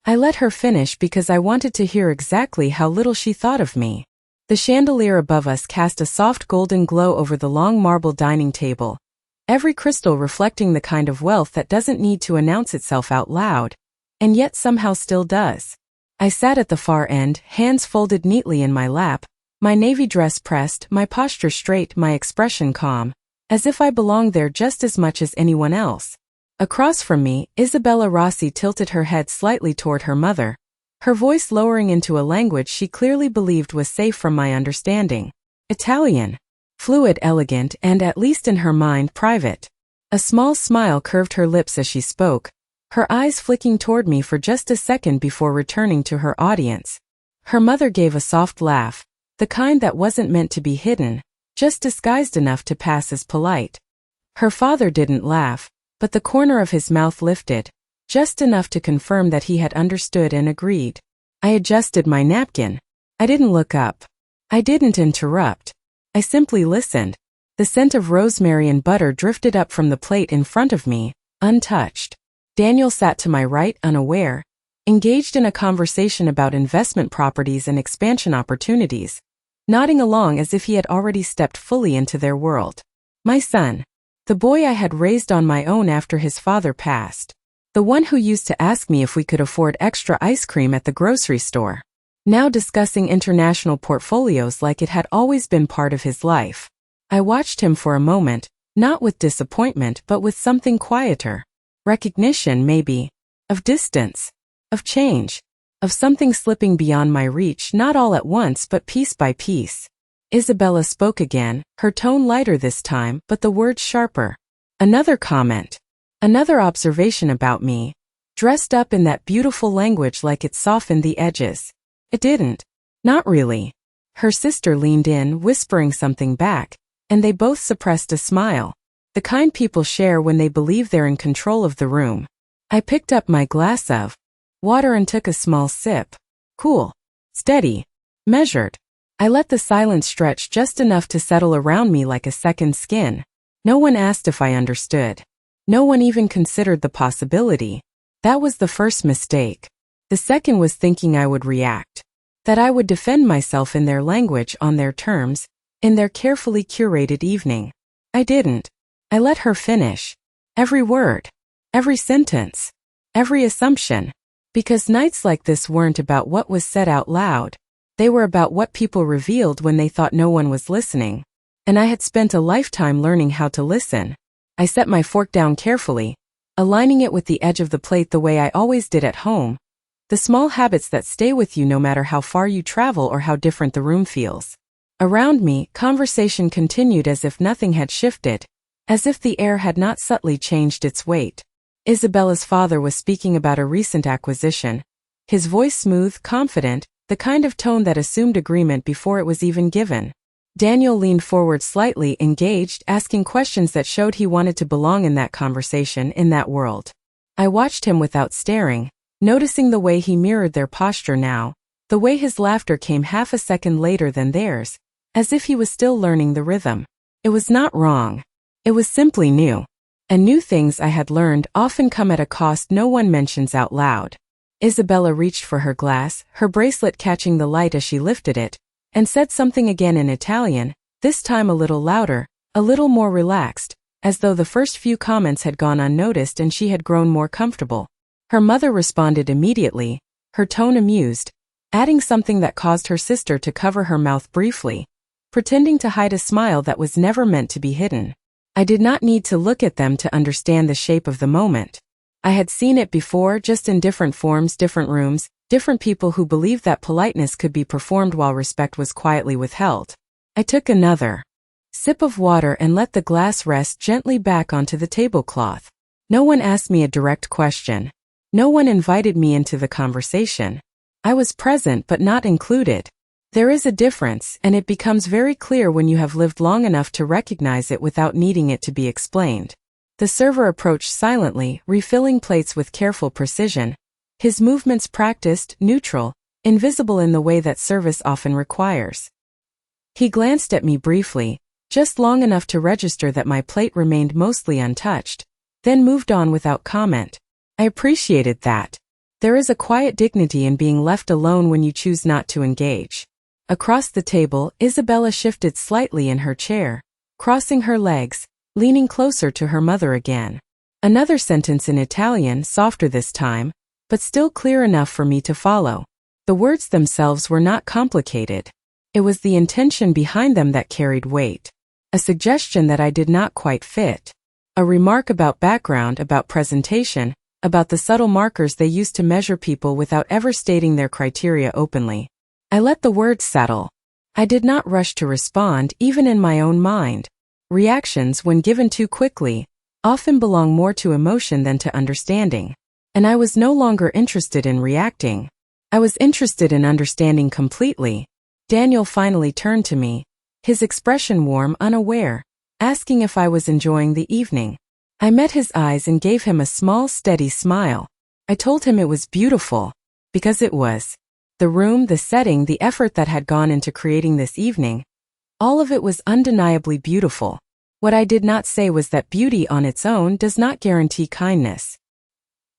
I let her finish because I wanted to hear exactly how little she thought of me. The chandelier above us cast a soft golden glow over the long marble dining table, every crystal reflecting the kind of wealth that doesn't need to announce itself out loud, and yet somehow still does. I sat at the far end, hands folded neatly in my lap, my navy dress pressed, my posture straight, my expression calm, as if I belonged there just as much as anyone else. Across from me, Isabella Rossi tilted her head slightly toward her mother, her voice lowering into a language she clearly believed was safe from my understanding. Italian. Fluid, elegant, and at least in her mind, private. A small smile curved her lips as she spoke, her eyes flicking toward me for just a second before returning to her audience. Her mother gave a soft laugh, the kind that wasn't meant to be hidden, just disguised enough to pass as polite. Her father didn't laugh, but the corner of his mouth lifted, just enough to confirm that he had understood and agreed. I adjusted my napkin. I didn't look up. I didn't interrupt. I simply listened. The scent of rosemary and butter drifted up from the plate in front of me, untouched. Daniel sat to my right, unaware, engaged in a conversation about investment properties and expansion opportunities, nodding along as if he had already stepped fully into their world. My son. The boy I had raised on my own after his father passed. The one who used to ask me if we could afford extra ice cream at the grocery store. Now discussing international portfolios like it had always been part of his life. I watched him for a moment, not with disappointment but with something quieter. Recognition, maybe. Of distance. Of change. Of something slipping beyond my reach, not all at once but piece by piece. Isabella spoke again, her tone lighter this time, but the words sharper. Another comment. Another observation about me. Dressed up in that beautiful language like it softened the edges. It didn't. Not really. Her sister leaned in, whispering something back, and they both suppressed a smile. The kind people share when they believe they're in control of the room. I picked up my glass of water and took a small sip. Cool. Steady. Measured. I let the silence stretch just enough to settle around me like a second skin. No one asked if I understood. No one even considered the possibility. That was the first mistake. The second was thinking I would react. That I would defend myself in their language on their terms, in their carefully curated evening. I didn't. I let her finish. Every word. Every sentence. Every assumption. Because nights like this weren't about what was said out loud. They were about what people revealed when they thought no one was listening. And I had spent a lifetime learning how to listen. I set my fork down carefully, aligning it with the edge of the plate the way I always did at home. The small habits that stay with you no matter how far you travel or how different the room feels. Around me, conversation continued as if nothing had shifted, as if the air had not subtly changed its weight. Isabella's father was speaking about a recent acquisition, his voice smooth, confident, the kind of tone that assumed agreement before it was even given. Daniel leaned forward slightly, engaged, asking questions that showed he wanted to belong in that conversation, in that world. I watched him without staring, noticing the way he mirrored their posture now, the way his laughter came half a second later than theirs, as if he was still learning the rhythm. It was not wrong. It was simply new. And new things I had learned often come at a cost no one mentions out loud. Isabella reached for her glass, her bracelet catching the light as she lifted it, and said something again in Italian, this time a little louder, a little more relaxed, as though the first few comments had gone unnoticed and she had grown more comfortable. Her mother responded immediately, her tone amused, adding something that caused her sister to cover her mouth briefly, pretending to hide a smile that was never meant to be hidden. I did not need to look at them to understand the shape of the moment. I had seen it before, just in different forms, different rooms, different people who believed that politeness could be performed while respect was quietly withheld. I took another sip of water and let the glass rest gently back onto the tablecloth. No one asked me a direct question. No one invited me into the conversation. I was present but not included. There is a difference, and it becomes very clear when you have lived long enough to recognize it without needing it to be explained. The server approached silently, refilling plates with careful precision, his movements practiced, neutral, invisible in the way that service often requires. He glanced at me briefly, just long enough to register that my plate remained mostly untouched, then moved on without comment. I appreciated that. There is a quiet dignity in being left alone when you choose not to engage. Across the table, Isabella shifted slightly in her chair, crossing her legs, leaning closer to her mother again. Another sentence in Italian, softer this time, but still clear enough for me to follow. The words themselves were not complicated. It was the intention behind them that carried weight. A suggestion that I did not quite fit. A remark about background, about presentation, about the subtle markers they used to measure people without ever stating their criteria openly. I let the words settle. I did not rush to respond, even in my own mind. Reactions, when given too quickly, often belong more to emotion than to understanding. And I was no longer interested in reacting. I was interested in understanding completely. Daniel finally turned to me, his expression warm, unaware, asking if I was enjoying the evening. I met his eyes and gave him a small, steady smile. I told him it was beautiful. Because it was. The room, the setting, the effort that had gone into creating this evening, all of it was undeniably beautiful. What I did not say was that beauty on its own does not guarantee kindness.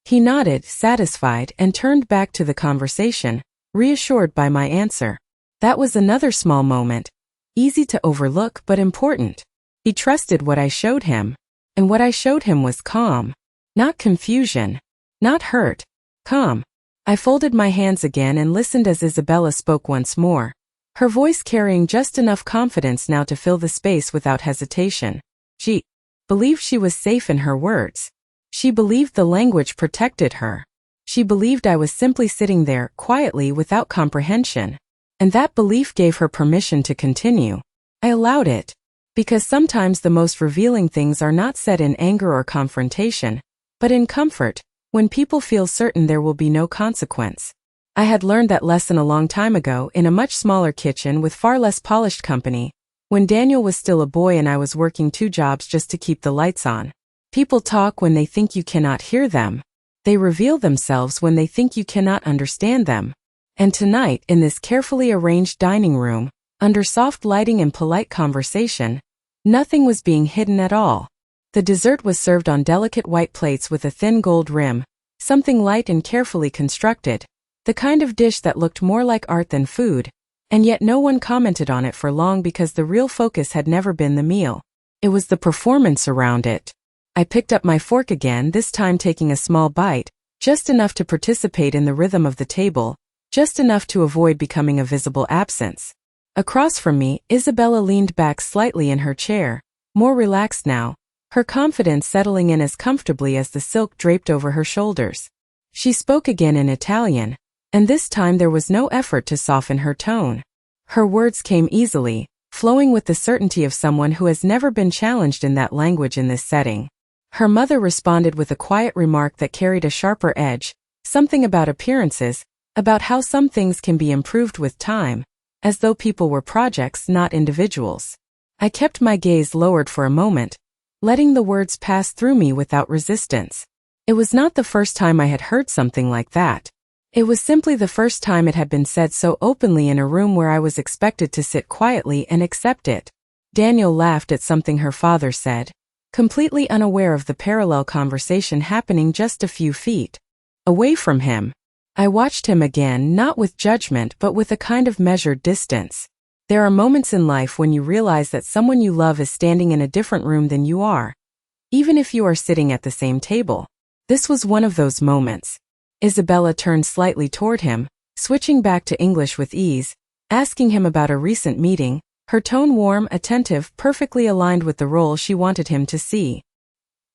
He nodded, satisfied, and turned back to the conversation, reassured by my answer. That was another small moment, easy to overlook but important. He trusted what I showed him. And what I showed him was calm. Not confusion. Not hurt. Calm. I folded my hands again and listened as Isabella spoke once more, her voice carrying just enough confidence now to fill the space without hesitation. She believed she was safe in her words. She believed the language protected her. She believed I was simply sitting there, quietly, without comprehension. And that belief gave her permission to continue. I allowed it. Because sometimes the most revealing things are not said in anger or confrontation, but in comfort, when people feel certain there will be no consequence. I had learned that lesson a long time ago in a much smaller kitchen with far less polished company, when Daniel was still a boy and I was working 2 jobs just to keep the lights on. People talk when they think you cannot hear them. They reveal themselves when they think you cannot understand them. And tonight, in this carefully arranged dining room, under soft lighting and polite conversation, nothing was being hidden at all. The dessert was served on delicate white plates with a thin gold rim, something light and carefully constructed, the kind of dish that looked more like art than food, and yet no one commented on it for long because the real focus had never been the meal. It was the performance around it. I picked up my fork again, this time taking a small bite, just enough to participate in the rhythm of the table, just enough to avoid becoming a visible absence. Across from me, Isabella leaned back slightly in her chair, more relaxed now, her confidence settling in as comfortably as the silk draped over her shoulders. She spoke again in Italian, and this time there was no effort to soften her tone. Her words came easily, flowing with the certainty of someone who has never been challenged in that language in this setting. Her mother responded with a quiet remark that carried a sharper edge, something about appearances, about how some things can be improved with time, as though people were projects, not individuals. I kept my gaze lowered for a moment, letting the words pass through me without resistance. It was not the first time I had heard something like that. It was simply the first time it had been said so openly in a room where I was expected to sit quietly and accept it. Daniel laughed at something her father said, completely unaware of the parallel conversation happening just a few feet away from him. I watched him again, not with judgment but with a kind of measured distance. There are moments in life when you realize that someone you love is standing in a different room than you are, even if you are sitting at the same table. This was one of those moments. Isabella turned slightly toward him, switching back to English with ease, asking him about a recent meeting, her tone warm, attentive, perfectly aligned with the role she wanted him to see.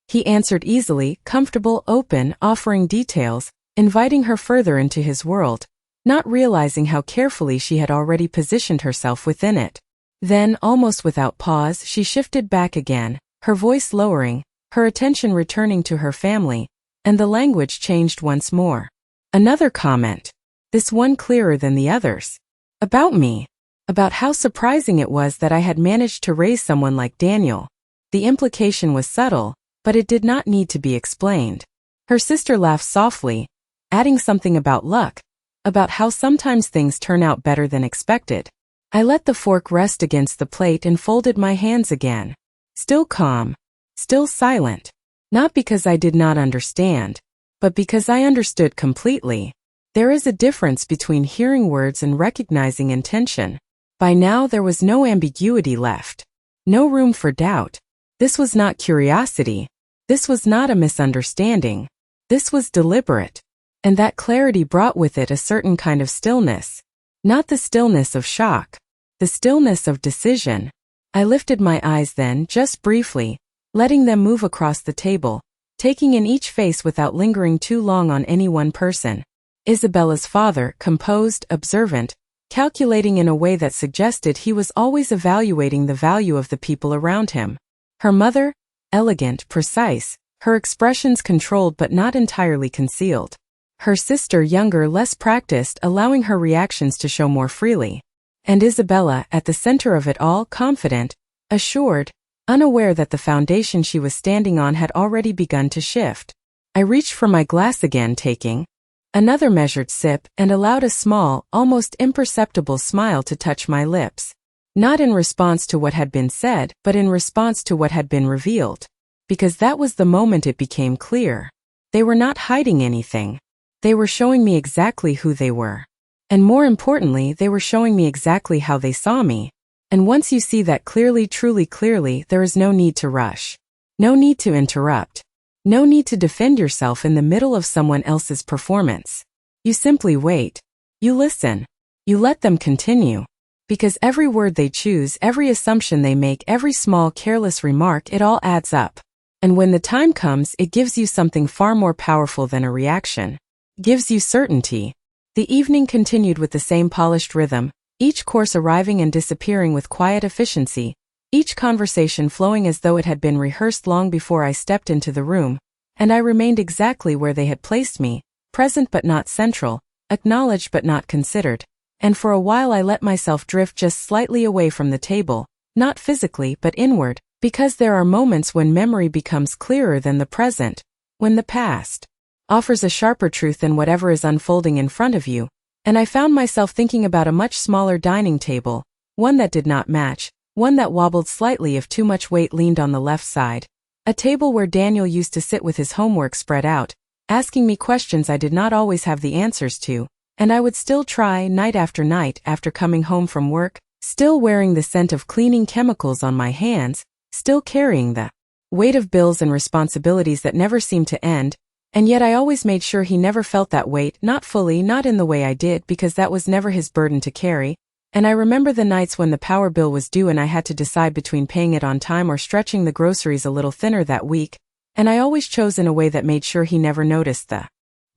He answered easily, comfortable, open, offering details, inviting her further into his world, not realizing how carefully she had already positioned herself within it. Then, almost without pause, she shifted back again, her voice lowering, her attention returning to her family, and the language changed once more. Another comment, this one clearer than the others. About me. About how surprising it was that I had managed to raise someone like Daniel. The implication was subtle, but it did not need to be explained. Her sister laughed softly, adding something about luck, about how sometimes things turn out better than expected. I let the fork rest against the plate and folded my hands again. Still calm. Still silent. Not because I did not understand, but because I understood completely. There is a difference between hearing words and recognizing intention. By now there was no ambiguity left. No room for doubt. This was not curiosity. This was not a misunderstanding. This was deliberate. And that clarity brought with it a certain kind of stillness. Not the stillness of shock. The stillness of decision. I lifted my eyes then, just briefly, letting them move across the table, taking in each face without lingering too long on any one person. Isabella's father, composed, observant, calculating in a way that suggested he was always evaluating the value of the people around him. Her mother, elegant, precise, her expressions controlled but not entirely concealed. Her sister, younger, less practiced, allowing her reactions to show more freely. And Isabella, at the center of it all, confident, assured, unaware that the foundation she was standing on had already begun to shift. I reached for my glass again, taking another measured sip, and allowed a small, almost imperceptible smile to touch my lips. Not in response to what had been said, but in response to what had been revealed. Because that was the moment it became clear. They were not hiding anything. They were showing me exactly who they were. And more importantly, they were showing me exactly how they saw me. And once you see that clearly, truly clearly, there is no need to rush. No need to interrupt. No need to defend yourself in the middle of someone else's performance. You simply wait. You listen. You let them continue. Because every word they choose, every assumption they make, every small careless remark, it all adds up. And when the time comes, it gives you something far more powerful than a reaction. Gives you certainty. The evening continued with the same polished rhythm, each course arriving and disappearing with quiet efficiency, each conversation flowing as though it had been rehearsed long before I stepped into the room, and I remained exactly where they had placed me, present but not central, acknowledged but not considered, and for a while I let myself drift just slightly away from the table, not physically but inward, because there are moments when memory becomes clearer than the present, when the past offers a sharper truth than whatever is unfolding in front of you, and I found myself thinking about a much smaller dining table, one that did not match, one that wobbled slightly if too much weight leaned on the left side, a table where Daniel used to sit with his homework spread out, asking me questions I did not always have the answers to, and I would still try night after coming home from work, still wearing the scent of cleaning chemicals on my hands, still carrying the weight of bills and responsibilities that never seemed to end, and yet I always made sure he never felt that weight, not fully, not in the way I did, because that was never his burden to carry. And I remember the nights when the power bill was due and I had to decide between paying it on time or stretching the groceries a little thinner that week, and I always chose in a way that made sure he never noticed the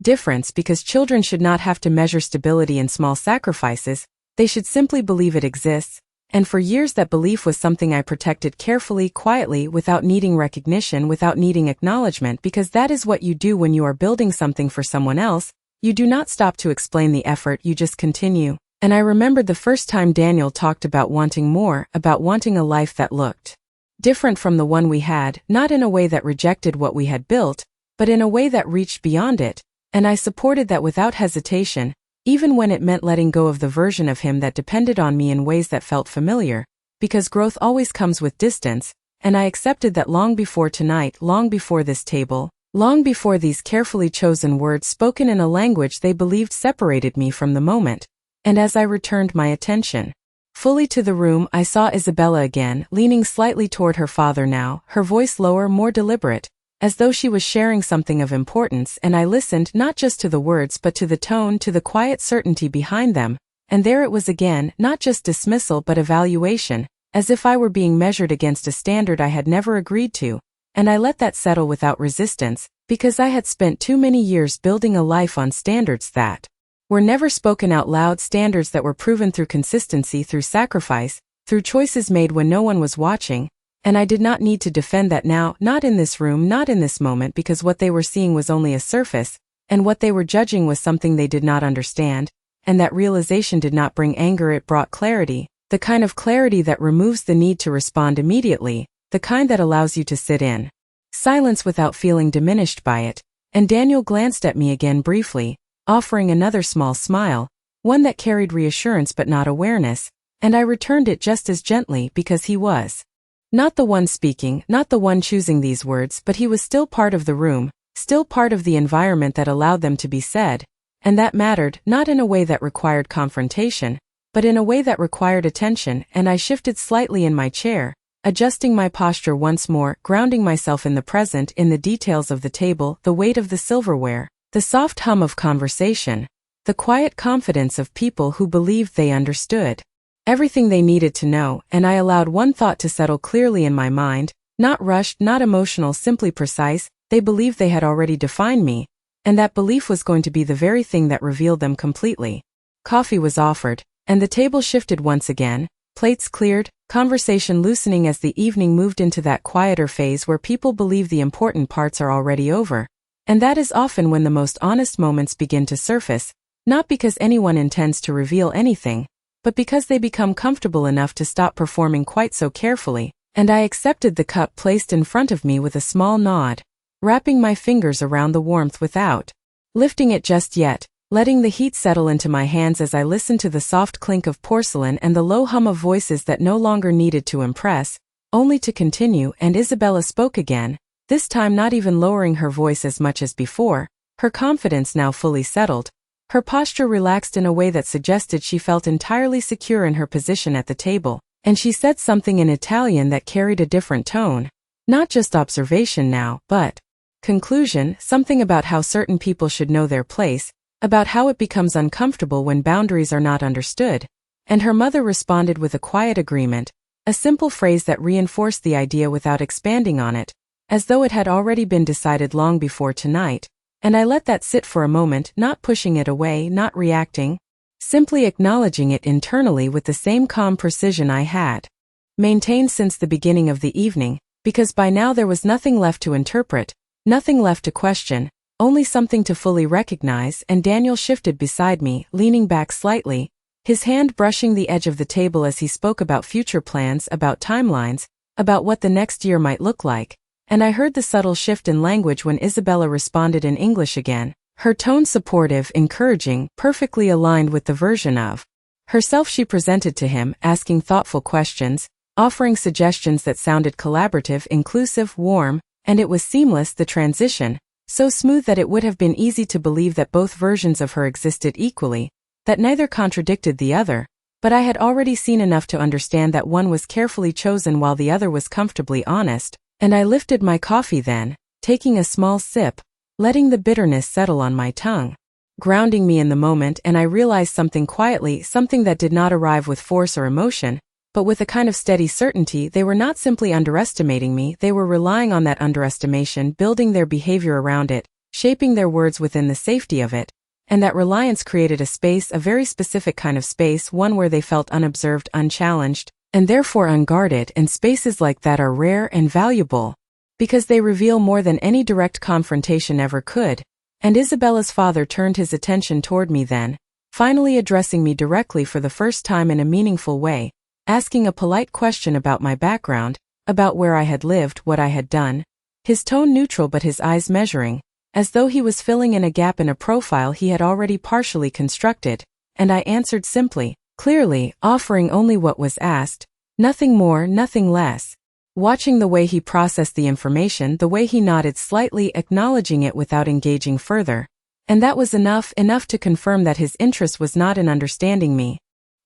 difference, because children should not have to measure stability in small sacrifices, they should simply believe it exists, and for years that belief was something I protected carefully, quietly, without needing recognition, without needing acknowledgement, because that is what you do when you are building something for someone else. You do not stop to explain the effort, you just continue. And I remembered the first time Daniel talked about wanting more, about wanting a life that looked different from the one we had, not in a way that rejected what we had built, but in a way that reached beyond it, and I supported that without hesitation, even when it meant letting go of the version of him that depended on me in ways that felt familiar, because growth always comes with distance, and I accepted that long before tonight, long before this table, long before these carefully chosen words spoken in a language they believed separated me from the moment. And as I returned my attention fully to the room, I saw Isabella again, leaning slightly toward her father now, her voice lower, more deliberate, as though she was sharing something of importance, and I listened not just to the words but to the tone, to the quiet certainty behind them, and there it was again, not just dismissal but evaluation, as if I were being measured against a standard I had never agreed to, and I let that settle without resistance, because I had spent too many years building a life on standards that were never spoken out loud, standards that were proven through consistency, through sacrifice, through choices made when no one was watching, and I did not need to defend that now, not in this room, not in this moment, because what they were seeing was only a surface, and what they were judging was something they did not understand, and that realization did not bring anger, it brought clarity, the kind of clarity that removes the need to respond immediately, the kind that allows you to sit in silence without feeling diminished by it. And Daniel glanced at me again briefly, offering another small smile, one that carried reassurance but not awareness, and I returned it just as gently, because he was not the one speaking, not the one choosing these words, but he was still part of the room, still part of the environment that allowed them to be said, and that mattered, not in a way that required confrontation, but in a way that required attention. And I shifted slightly in my chair, adjusting my posture once more, grounding myself in the present, in the details of the table, the weight of the silverware, the soft hum of conversation, the quiet confidence of people who believed they understood everything they needed to know. And I allowed one thought to settle clearly in my mind, not rushed, not emotional, simply precise. They believed they had already defined me, and that belief was going to be the very thing that revealed them completely. Coffee was offered, and the table shifted once again, plates cleared, conversation loosening as the evening moved into that quieter phase where people believe the important parts are already over. And that is often when the most honest moments begin to surface, not because anyone intends to reveal anything, but because they become comfortable enough to stop performing quite so carefully. And I accepted the cup placed in front of me with a small nod, wrapping my fingers around the warmth without lifting it just yet, letting the heat settle into my hands as I listened to the soft clink of porcelain and the low hum of voices that no longer needed to impress, only to continue. And Isabella spoke again, this time not even lowering her voice as much as before, her confidence now fully settled, her posture relaxed in a way that suggested she felt entirely secure in her position at the table. And she said something in Italian that carried a different tone, not just observation now, but conclusion, something about how certain people should know their place, about how it becomes uncomfortable when boundaries are not understood. And her mother responded with a quiet agreement, a simple phrase that reinforced the idea without expanding on it, as though it had already been decided long before tonight. And I let that sit for a moment, not pushing it away, not reacting, simply acknowledging it internally with the same calm precision I had maintained since the beginning of the evening, because by now there was nothing left to interpret, nothing left to question, only something to fully recognize. And Daniel shifted beside me, leaning back slightly, his hand brushing the edge of the table as he spoke about future plans, about timelines, about what the next year might look like. And I heard the subtle shift in language when Isabella responded in English again, her tone supportive, encouraging, perfectly aligned with the version of herself she presented to him, asking thoughtful questions, offering suggestions that sounded collaborative, inclusive, warm. And it was seamless, the transition, so smooth that it would have been easy to believe that both versions of her existed equally, that neither contradicted the other. But I had already seen enough to understand that one was carefully chosen while the other was comfortably honest. And I lifted my coffee then, taking a small sip, letting the bitterness settle on my tongue, grounding me in the moment. And I realized something quietly, something that did not arrive with force or emotion, but with a kind of steady certainty. They were not simply underestimating me, they were relying on that underestimation, building their behavior around it, shaping their words within the safety of it. And that reliance created a space, a very specific kind of space, one where they felt unobserved, unchallenged, and therefore unguarded. And spaces like that are rare and valuable, because they reveal more than any direct confrontation ever could. And Isabella's father turned his attention toward me then, finally addressing me directly for the first time in a meaningful way, asking a polite question about my background, about where I had lived, what I had done, his tone neutral but his eyes measuring, as though he was filling in a gap in a profile he had already partially constructed. And I answered simply, clearly, offering only what was asked, nothing more, nothing less. Watching the way he processed the information, the way he nodded slightly, acknowledging it without engaging further. And that was enough to confirm that his interest was not in understanding me,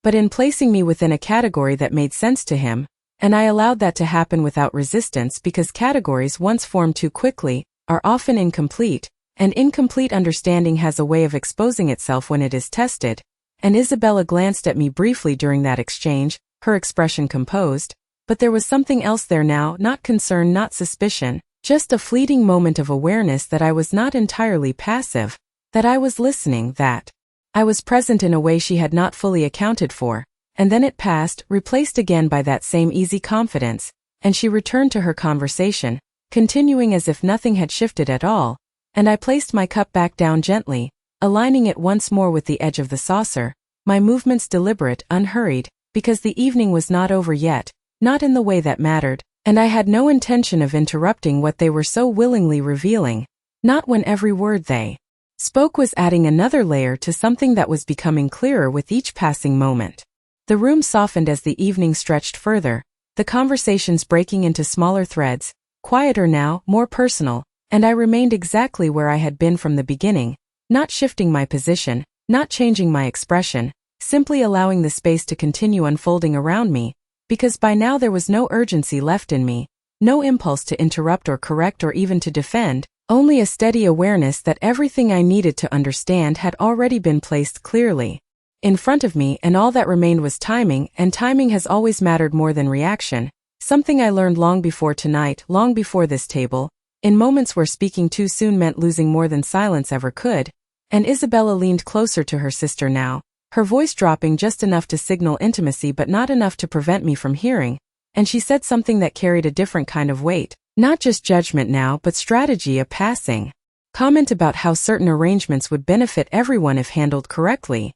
but in placing me within a category that made sense to him. And I allowed that to happen without resistance, because categories, once formed too quickly, are often incomplete, and incomplete understanding has a way of exposing itself when it is tested. And Isabella glanced at me briefly during that exchange, her expression composed, but there was something else there now, not concern, not suspicion, just a fleeting moment of awareness that I was not entirely passive, that I was listening, that I was present in a way she had not fully accounted for. And then it passed, replaced again by that same easy confidence, and she returned to her conversation, continuing as if nothing had shifted at all. And I placed my cup back down gently, aligning it once more with the edge of the saucer, my movements deliberate, unhurried, because the evening was not over yet, not in the way that mattered, and I had no intention of interrupting what they were so willingly revealing, not when every word they spoke was adding another layer to something that was becoming clearer with each passing moment. The room softened as the evening stretched further, the conversations breaking into smaller threads, quieter now, more personal, and I remained exactly where I had been from the beginning, not shifting my position, not changing my expression, simply allowing the space to continue unfolding around me, because by now there was no urgency left in me, no impulse to interrupt or correct or even to defend, only a steady awareness that everything I needed to understand had already been placed clearly in front of me, and all that remained was timing, and timing has always mattered more than reaction, something I learned long before tonight, long before this table, in moments where speaking too soon meant losing more than silence ever could. And Isabella leaned closer to her sister now, her voice dropping just enough to signal intimacy but not enough to prevent me from hearing, and she said something that carried a different kind of weight, not just judgment now but strategy, a passing comment about how certain arrangements would benefit everyone if handled correctly.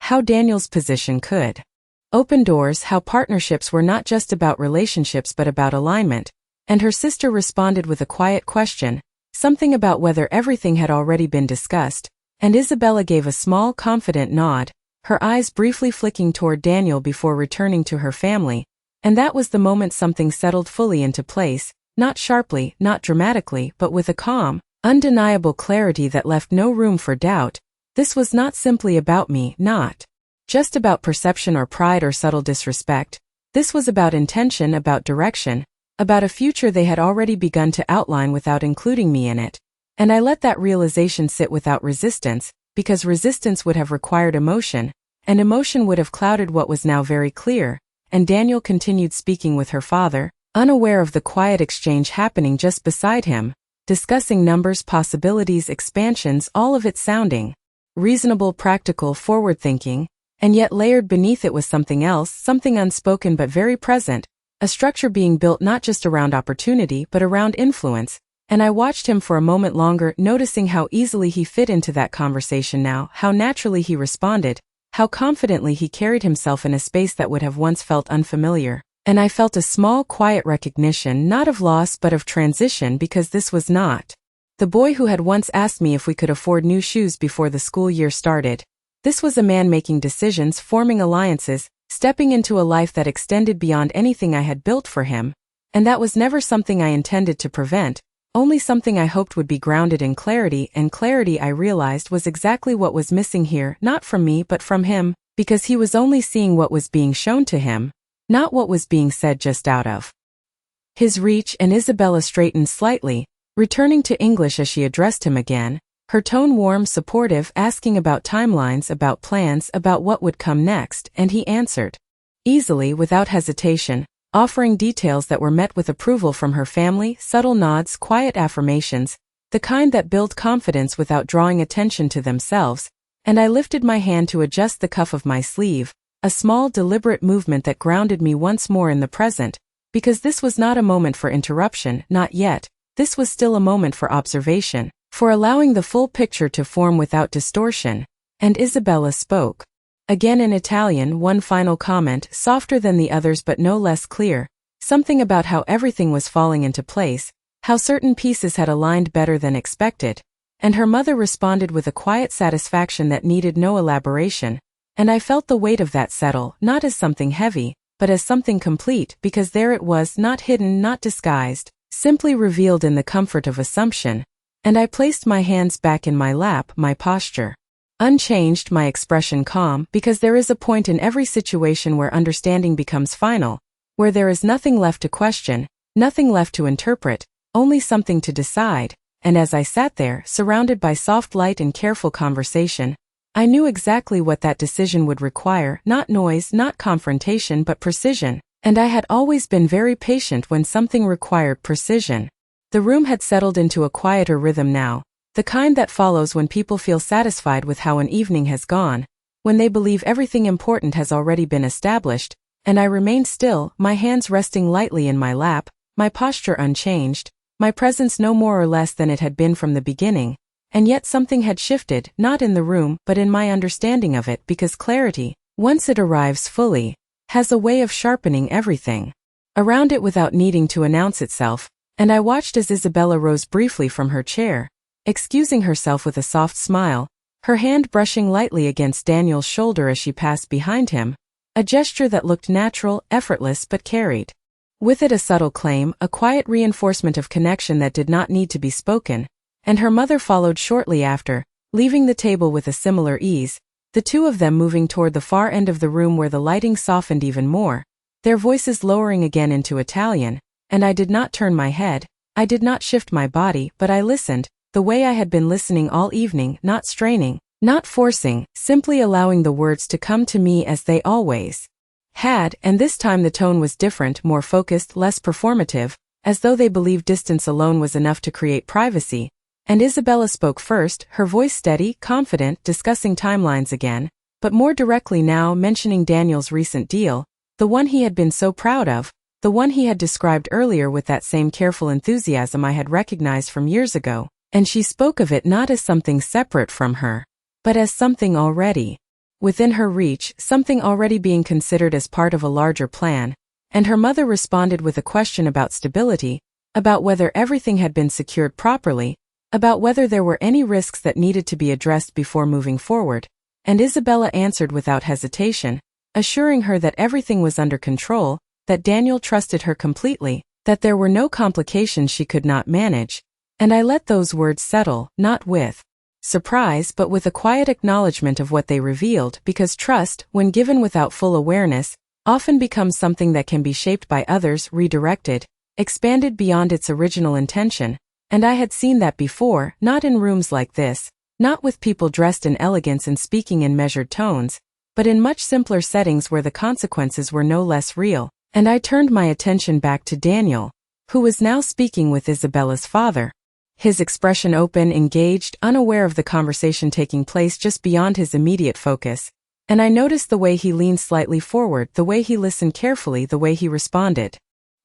How Daniel's position could open doors, how partnerships were not just about relationships but about alignment, and her sister responded with a quiet question, something about whether everything had already been discussed, and Isabella gave a small, confident nod, her eyes briefly flicking toward Daniel before returning to her family, and that was the moment something settled fully into place, not sharply, not dramatically, but with a calm, undeniable clarity that left no room for doubt. This was not simply about me, not just about perception or pride or subtle disrespect. This was about intention, about direction, about a future they had already begun to outline without including me in it. And I let that realization sit without resistance, because resistance would have required emotion, and emotion would have clouded what was now very clear, and Daniel continued speaking with her father, unaware of the quiet exchange happening just beside him, discussing numbers, possibilities, expansions, all of it sounding reasonable, practical, forward-thinking, and yet layered beneath it was something else, something unspoken but very present, a structure being built not just around opportunity but around influence, and I watched him for a moment longer, noticing how easily he fit into that conversation now, how naturally he responded, how confidently he carried himself in a space that would have once felt unfamiliar, and I felt a small, quiet recognition not of loss but of transition, because this was not the boy who had once asked me if we could afford new shoes before the school year started. This was a man making decisions, forming alliances, stepping into a life that extended beyond anything I had built for him, and that was never something I intended to prevent, only something I hoped would be grounded in clarity, and clarity I realized was exactly what was missing here, not from me but from him, because he was only seeing what was being shown to him, not what was being said just out of his reach. And Isabella straightened slightly, returning to English as she addressed him again, her tone warm, supportive, asking about timelines, about plans, about what would come next, and he answered easily, without hesitation, offering details that were met with approval from her family, subtle nods, quiet affirmations, the kind that build confidence without drawing attention to themselves, and I lifted my hand to adjust the cuff of my sleeve, a small, deliberate movement that grounded me once more in the present, because this was not a moment for interruption, not yet. This was still a moment for observation, for allowing the full picture to form without distortion, and Isabella spoke. Again in Italian, one final comment, softer than the others but no less clear, something about how everything was falling into place, how certain pieces had aligned better than expected, and her mother responded with a quiet satisfaction that needed no elaboration, and I felt the weight of that settle, not as something heavy, but as something complete, because there it was, not hidden, not disguised, simply revealed in the comfort of assumption, and I placed my hands back in my lap, my posture unchanged, my expression calm, because there is a point in every situation where understanding becomes final, where there is nothing left to question, nothing left to interpret, only something to decide, and as I sat there, surrounded by soft light and careful conversation, I knew exactly what that decision would require, not noise, not confrontation but precision. And I had always been very patient when something required precision. The room had settled into a quieter rhythm now, the kind that follows when people feel satisfied with how an evening has gone, when they believe everything important has already been established, and I remained still, my hands resting lightly in my lap, my posture unchanged, my presence no more or less than it had been from the beginning, and yet something had shifted, not in the room but in my understanding of it, because clarity, once it arrives fully, has a way of sharpening everything around it without needing to announce itself, and I watched as Isabella rose briefly from her chair, excusing herself with a soft smile, her hand brushing lightly against Daniel's shoulder as she passed behind him, a gesture that looked natural, effortless but carried With it a subtle claim, a quiet reinforcement of connection that did not need to be spoken, and her mother followed shortly after, leaving the table with a similar ease, the two of them moving toward the far end of the room where the lighting softened even more, their voices lowering again into Italian, and I did not turn my head, I did not shift my body, but I listened, the way I had been listening all evening, not straining, not forcing, simply allowing the words to come to me as they always had, and this time the tone was different, more focused, less performative, as though they believed distance alone was enough to create privacy. And Isabella spoke first, her voice steady, confident, discussing timelines again, but more directly now mentioning Daniel's recent deal, the one he had been so proud of, the one he had described earlier with that same careful enthusiasm I had recognized from years ago, and she spoke of it not as something separate from her, but as something already within her reach, something already being considered as part of a larger plan, and her mother responded with a question about stability, about whether everything had been secured properly, about whether there were any risks that needed to be addressed before moving forward, and Isabella answered without hesitation, assuring her that everything was under control, that Daniel trusted her completely, that there were no complications she could not manage, and I let those words settle, not with surprise but with a quiet acknowledgement of what they revealed, because trust, when given without full awareness, often becomes something that can be shaped by others, redirected, expanded beyond its original intention, and I had seen that before, not in rooms like this, not with people dressed in elegance and speaking in measured tones, but in much simpler settings where the consequences were no less real, and I turned my attention back to Daniel, who was now speaking with Isabella's father. His expression open, engaged, unaware of the conversation taking place just beyond his immediate focus, and I noticed the way he leaned slightly forward, the way he listened carefully, the way he responded.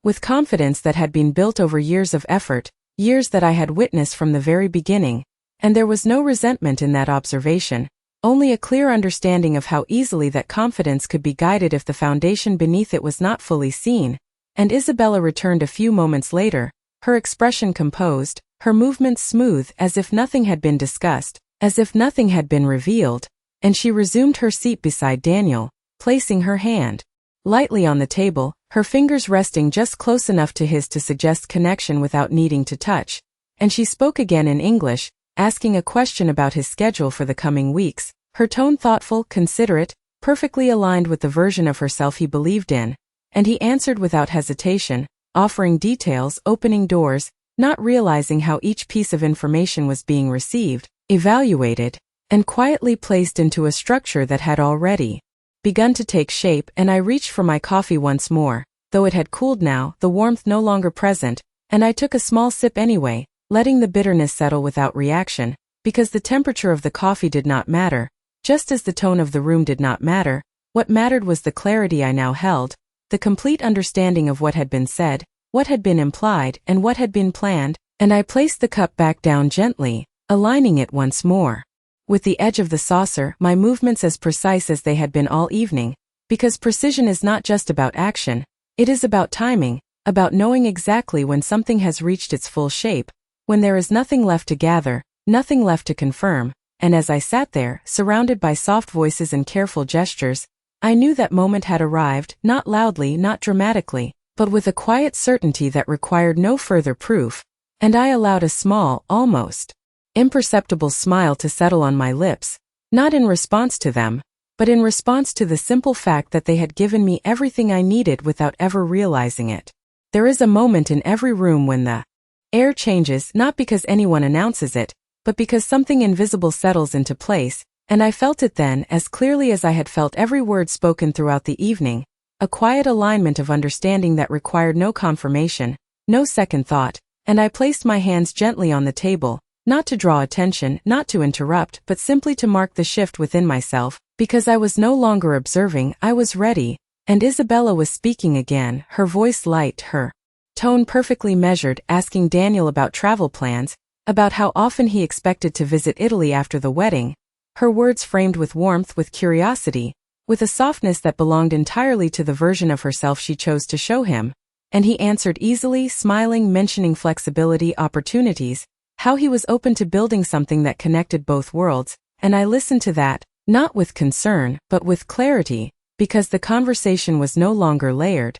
With confidence that had been built over years of effort, years that I had witnessed from the very beginning, and there was no resentment in that observation, only a clear understanding of how easily that confidence could be guided if the foundation beneath it was not fully seen, and Isabella returned a few moments later, her expression composed, her movements smooth as if nothing had been discussed, as if nothing had been revealed, and she resumed her seat beside Daniel, placing her hand lightly on the table, her fingers resting just close enough to his to suggest connection without needing to touch, and she spoke again in English, asking a question about his schedule for the coming weeks, her tone thoughtful, considerate, perfectly aligned with the version of herself he believed in, and he answered without hesitation, offering details, opening doors, not realizing how each piece of information was being received, evaluated, and quietly placed into a structure that had already begun to take shape, and I reached for my coffee once more, though it had cooled now, the warmth no longer present, and I took a small sip anyway, letting the bitterness settle without reaction, because the temperature of the coffee did not matter, just as the tone of the room did not matter. What mattered was the clarity I now held, the complete understanding of what had been said, what had been implied, and what had been planned, and I placed the cup back down gently, aligning it once more with the edge of the saucer, my movements as precise as they had been all evening, because precision is not just about action, it is about timing, about knowing exactly when something has reached its full shape, when there is nothing left to gather, nothing left to confirm, and as I sat there, surrounded by soft voices and careful gestures, I knew that moment had arrived, not loudly, not dramatically, but with a quiet certainty that required no further proof, and I allowed a small, almost imperceptible smile to settle on my lips, not in response to them, but in response to the simple fact that they had given me everything I needed without ever realizing it. There is a moment in every room when the air changes, not because anyone announces it, but because something invisible settles into place, and I felt it then as clearly as I had felt every word spoken throughout the evening, a quiet alignment of understanding that required no confirmation, no second thought, and I placed my hands gently on the table, not to draw attention, not to interrupt, but simply to mark the shift within myself, because I was no longer observing, I was ready, and Isabella was speaking again, her voice light, her tone perfectly measured, asking Daniel about travel plans, about how often he expected to visit Italy after the wedding, her words framed with warmth, with curiosity, with a softness that belonged entirely to the version of herself she chose to show him, and he answered easily, smiling, mentioning flexibility, opportunities, how he was open to building something that connected both worlds, and I listened to that, not with concern, but with clarity, because the conversation was no longer layered.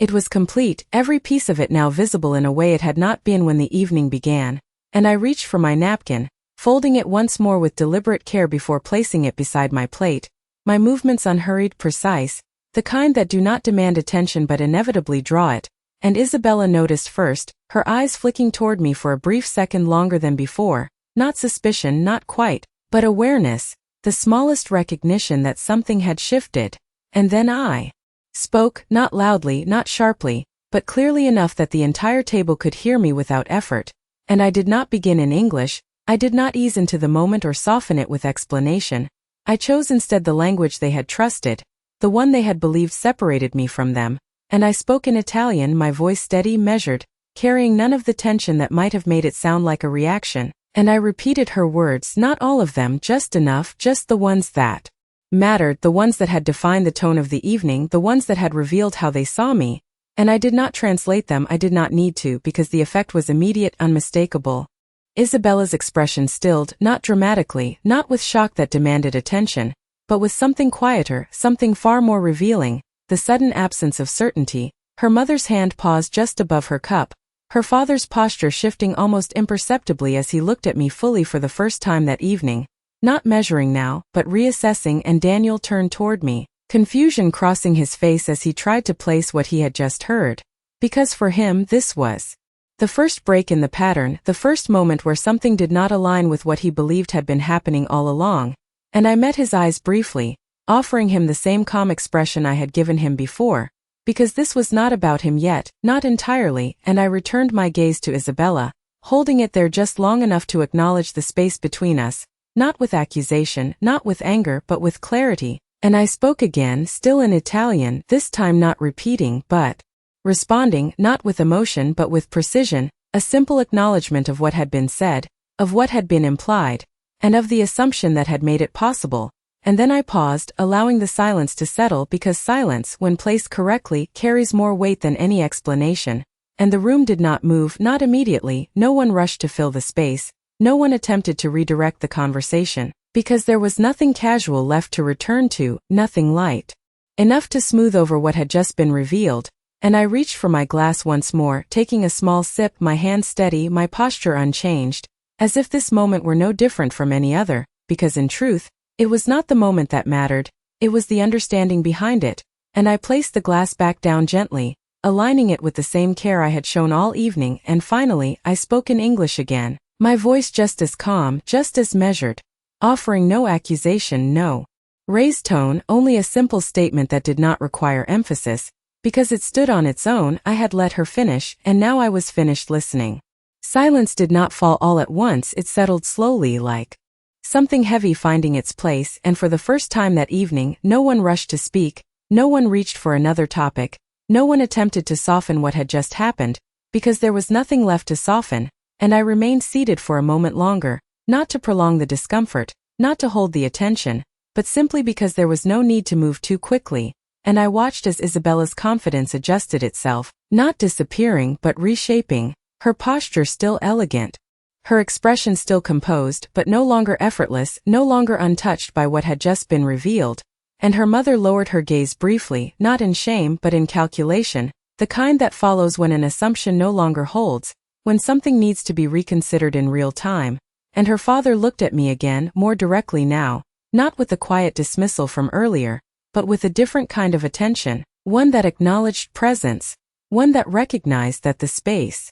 It was complete, every piece of it now visible in a way it had not been when the evening began, and I reached for my napkin, folding it once more with deliberate care before placing it beside my plate, my movements unhurried, precise, the kind that do not demand attention but inevitably draw it, and Isabella noticed first, her eyes flicking toward me for a brief second longer than before, not suspicion, not quite, but awareness, the smallest recognition that something had shifted, and then I spoke, not loudly, not sharply, but clearly enough that the entire table could hear me without effort, and I did not begin in English, I did not ease into the moment or soften it with explanation, I chose instead the language they had trusted, the one they had believed separated me from them, and I spoke in Italian, my voice steady, measured, carrying none of the tension that might have made it sound like a reaction, and I repeated her words, not all of them, just enough, just the ones that mattered, the ones that had defined the tone of the evening, the ones that had revealed how they saw me, and I did not translate them, I did not need to, because the effect was immediate, unmistakable. Isabella's expression stilled, not dramatically, not with shock that demanded attention, but with something quieter, something far more revealing, the sudden absence of certainty. Her mother's hand paused just above her cup, her father's posture shifting almost imperceptibly as he looked at me fully for the first time that evening, not measuring now, but reassessing, and Daniel turned toward me, confusion crossing his face as he tried to place what he had just heard, because for him this was the first break in the pattern, the first moment where something did not align with what he believed had been happening all along, and I met his eyes briefly, offering him the same calm expression I had given him before, because this was not about him yet, not entirely, and I returned my gaze to Isabella, holding it there just long enough to acknowledge the space between us, not with accusation, not with anger, but with clarity, and I spoke again, still in Italian, this time not repeating, but responding, not with emotion but with precision, a simple acknowledgement of what had been said, of what had been implied, and of the assumption that had made it possible, and then I paused, allowing the silence to settle because silence, when placed correctly, carries more weight than any explanation, and the room did not move, not immediately, no one rushed to fill the space, no one attempted to redirect the conversation, because there was nothing casual left to return to, nothing light enough to smooth over what had just been revealed, and I reached for my glass once more, taking a small sip, my hand steady, my posture unchanged, as if this moment were no different from any other, because in truth, it was not the moment that mattered, it was the understanding behind it, and I placed the glass back down gently, aligning it with the same care I had shown all evening, and finally, I spoke in English again, my voice just as calm, just as measured, offering no accusation, no raised tone, only a simple statement that did not require emphasis, because it stood on its own. I had let her finish, and now I was finished listening. Silence did not fall all at once, it settled slowly like something heavy finding its place, and for the first time that evening, no one rushed to speak, no one reached for another topic, no one attempted to soften what had just happened, because there was nothing left to soften, and I remained seated for a moment longer, not to prolong the discomfort, not to hold the attention, but simply because there was no need to move too quickly, and I watched as Isabella's confidence adjusted itself, not disappearing but reshaping, her posture still elegant, her expression still composed but no longer effortless, no longer untouched by what had just been revealed, and her mother lowered her gaze briefly, not in shame but in calculation, the kind that follows when an assumption no longer holds, when something needs to be reconsidered in real time, and her father looked at me again, more directly now, not with the quiet dismissal from earlier, but with a different kind of attention, one that acknowledged presence, one that recognized that the space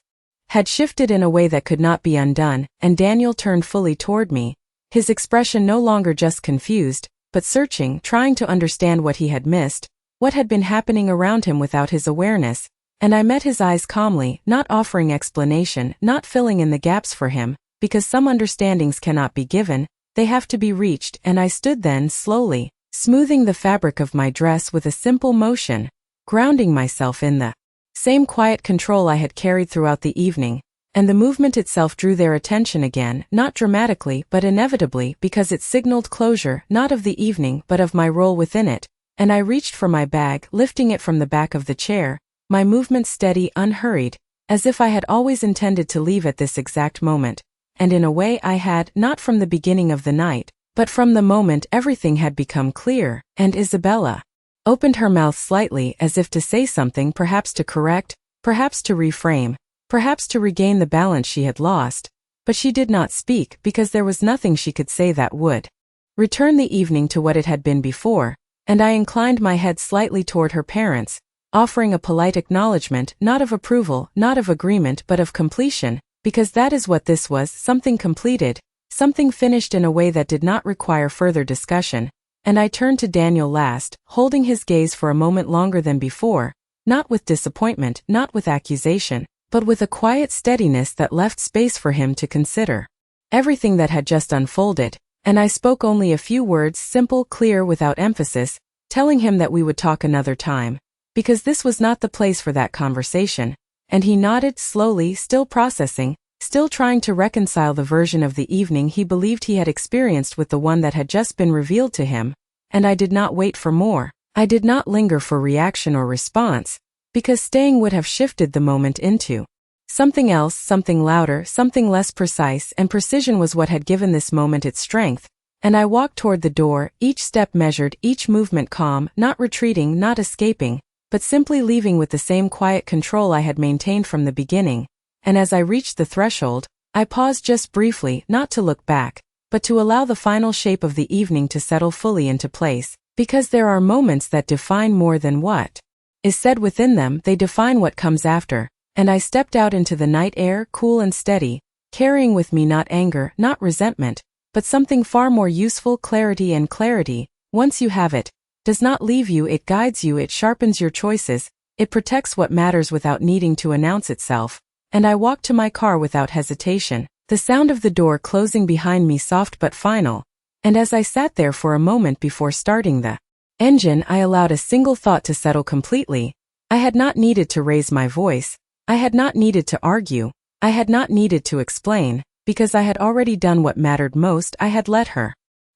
had shifted in a way that could not be undone, and Daniel turned fully toward me, his expression no longer just confused, but searching, trying to understand what he had missed, what had been happening around him without his awareness, and I met his eyes calmly, not offering explanation, not filling in the gaps for him, because some understandings cannot be given, they have to be reached, and I stood then slowly, smoothing the fabric of my dress with a simple motion, grounding myself in the same quiet control I had carried throughout the evening, and the movement itself drew their attention again, not dramatically but inevitably, because it signaled closure, not of the evening but of my role within it, and I reached for my bag, lifting it from the back of the chair, my movements steady, unhurried, as if I had always intended to leave at this exact moment, and in a way I had, not from the beginning of the night, but from the moment everything had become clear, and Isabella opened her mouth slightly as if to say something, perhaps to correct, perhaps to reframe, perhaps to regain the balance she had lost, but she did not speak because there was nothing she could say that would return the evening to what it had been before, and I inclined my head slightly toward her parents, offering a polite acknowledgement, not of approval, not of agreement, but of completion, because that is what this was, something completed, something finished in a way that did not require further discussion. And I turned to Daniel last, holding his gaze for a moment longer than before, not with disappointment, not with accusation, but with a quiet steadiness that left space for him to consider everything that had just unfolded, and I spoke only a few words, simple, clear, without emphasis, telling him that we would talk another time, because this was not the place for that conversation, and he nodded slowly, still processing, still trying to reconcile the version of the evening he believed he had experienced with the one that had just been revealed to him, and I did not wait for more. I did not linger for reaction or response, because staying would have shifted the moment into something else, something louder, something less precise, and precision was what had given this moment its strength, and I walked toward the door, each step measured, each movement calm, not retreating, not escaping, but simply leaving with the same quiet control I had maintained from the beginning. And as I reached the threshold, I paused just briefly, not to look back, but to allow the final shape of the evening to settle fully into place, because there are moments that define more than what is said within them, they define what comes after, and I stepped out into the night air, cool and steady, carrying with me not anger, not resentment, but something far more useful, clarity, and clarity, once you have it, does not leave you, it guides you, it sharpens your choices, it protects what matters without needing to announce itself. And I walked to my car without hesitation, the sound of the door closing behind me soft but final, and as I sat there for a moment before starting the engine, I allowed a single thought to settle completely. I had not needed to raise my voice, I had not needed to argue, I had not needed to explain, because I had already done what mattered most. I had let her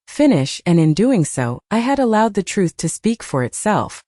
finish, and in doing so, I had allowed the truth to speak for itself.